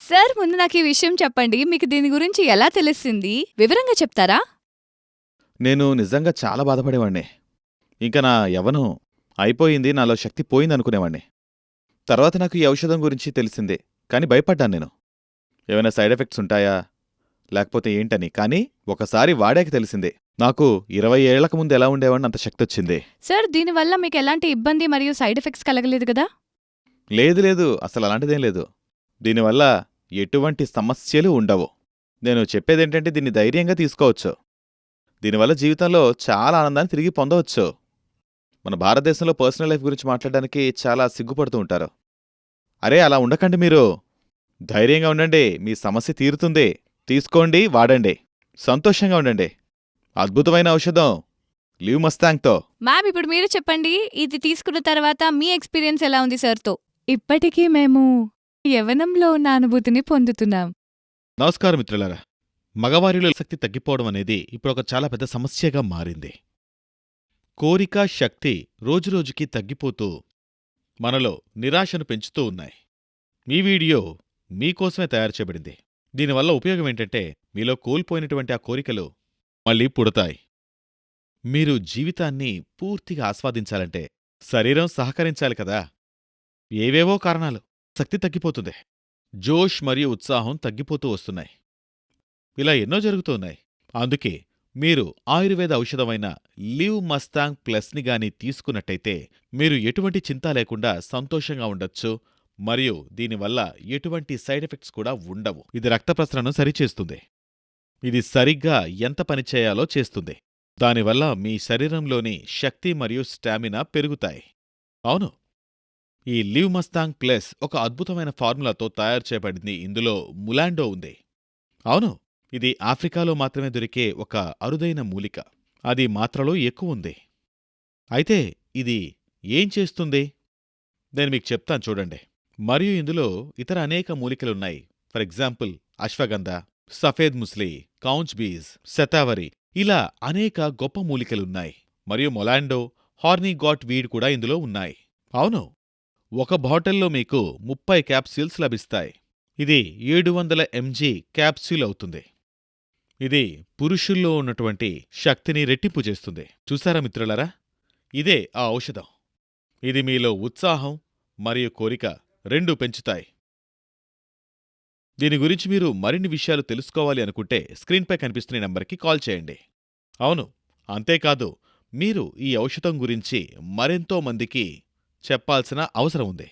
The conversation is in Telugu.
సార్ ముందు నాకు ఈ విషయం చెప్పండి. మీకు దీని గురించి ఎలా తెలిసింది? వివరంగా చెప్తారా? నేను నిజంగా చాలా బాధపడేవాణ్ణి. ఇంక నా యవ్వనం అయిపోయింది, నాలో శక్తి పోయిందనుకునేవాణ్ణి. తర్వాత నాకు ఈ ఔషధం గురించి తెలిసిందే, కాని భయపడ్డాను నేను. ఏమైనా సైడ్ ఎఫెక్ట్స్ ఉంటాయా లేకపోతే ఏంటని. కానీ ఒకసారి వాడాక తెలిసిందే. నాకు 20 ఏళ్లకు ముందు ఎలా ఉండేవాడిని అంత శక్తొచ్చింది. సార్ దీనివల్ల మీకు ఎలాంటి ఇబ్బంది మరియు సైడ్ ఎఫెక్ట్స్ కలగలేదు కదా? లేదు లేదు, అసలు అలాంటిదేం లేదు. దీనివల్ల ఎటువంటి సమస్యలు ఉండవు. నేను చెప్పేదేంటంటే దీన్ని ధైర్యంగా తీసుకోవచ్చు. దీనివల్ల జీవితంలో చాలా ఆనందాన్ని తిరిగి పొందవచ్చు. మన భారతదేశంలో పర్సనల్ లైఫ్ గురించి మాట్లాడడానికి చాలా సిగ్గుపడుతూ ఉంటారు. అరే అలా ఉండకండి మీరు. ధైర్యంగా ఉండండి, మీ సమస్య తీరుతుంది. తీసుకోండి, వాడండి, సంతోషంగా ఉండండి. అద్భుతమైన ఔషధం లివ్ మస్తాంగ్తో. మ్యామ్ ఇప్పుడు మీరు చెప్పండి. ఇది తీసుకున్న తర్వాత మీ ఎక్స్పీరియన్స్ ఎలా ఉంది సార్తో? ఇప్పటికీ మేము యవ్వనంలో ఉన్న అనుభూతిని పొందుతున్నాం. నమస్కారం మిత్రులారా. మగవారిలో శక్తి తగ్గిపోవడం అనేది ఇప్పుడొక చాలా పెద్ద సమస్యగా మారింది. కోరిక, శక్తి రోజురోజుకీ తగ్గిపోతూ మనలో నిరాశను పెంచుతూ ఉన్నాయి. ఈ వీడియో మీకోసమే తయారు చేయబడింది. దీనివల్ల ఉపయోగమేంటంటే మీలో కోల్పోయినటువంటి ఆ కోరికలు మళ్ళీ పుడతాయి. మీరు జీవితాన్ని పూర్తిగా ఆస్వాదించాలంటే శరీరం సహకరించాలి కదా. ఏవేవో కారణాలు శక్తి తగ్గిపోతుంది. జోష్ మరియు ఉత్సాహం తగ్గిపోతూ వస్తున్నాయి. ఇలా ఎన్నో జరుగుతున్నాయి. అందుకే మీరు ఆయుర్వేద ఔషధమైన లివ్ మస్తాంగ్ ప్లస్ని గాని తీసుకున్నట్టయితే మీరు ఎటువంటి చింత లేకుండా సంతోషంగా ఉండొచ్చు. మరియు దీనివల్ల ఎటువంటి సైడ్ ఎఫెక్ట్స్ కూడా ఉండవు. ఇది రక్త ప్రసరణను సరిచేస్తుంది. ఇది సరిగ్గా ఎంత పనిచేయాలో చేస్తుంది. దానివల్ల మీ శరీరంలోని శక్తి మరియు స్టామినా పెరుగుతాయి. అవును, ఈ లివ్ మస్తాంగ్ ప్లస్ ఒక అద్భుతమైన ఫార్ములాతో తయారు చేయబడింది. ఇందులో ములాండో ఉంది. అవును, ఇది ఆఫ్రికాలో మాత్రమే దొరికే ఒక అరుదైన మూలిక. అది మాత్రలో ఎక్కువుంది. అయితే ఇది ఏం చేస్తుంది? నేను మీకు చెప్తాను చూడండి. మరియు ఇందులో ఇతర అనేక మూలికలున్నాయి. ఫర్ ఎగ్జాంపుల్ అశ్వగంధ, సఫేద్ ముస్లి, కౌంచ్ బీజ్, శతావరి, ఇలా అనేక గొప్ప మూలికలున్నాయి. మరియు మొలాండో, హార్నీగాట్ వీడ్ కూడా ఇందులో ఉన్నాయి. అవును, ఒక బాటిల్లో మీకు 30 క్యాప్సూల్స్ లభిస్తాయి. ఇది 700 mg క్యాప్సూల్ అవుతుంది. ఇది పురుషుల్లో ఉన్నటువంటి శక్తిని రెట్టింపు చేస్తుంది. చూసారా మిత్రులారా, ఇదే ఆ ఔషధం. ఇది మీలో ఉత్సాహం మరియు కోరిక రెండూ పెంచుతాయి. దీని గురించి మీరు మరిన్ని విషయాలు తెలుసుకోవాలి అనుకుంటే స్క్రీన్పై కనిపిస్తున్న నంబర్కి కాల్ చేయండి. అవును, అంతేకాదు, మీరు ఈ ఔషధం గురించి మరెంతో మందికి చెప్పాల్సిన అవసరం ఉంది.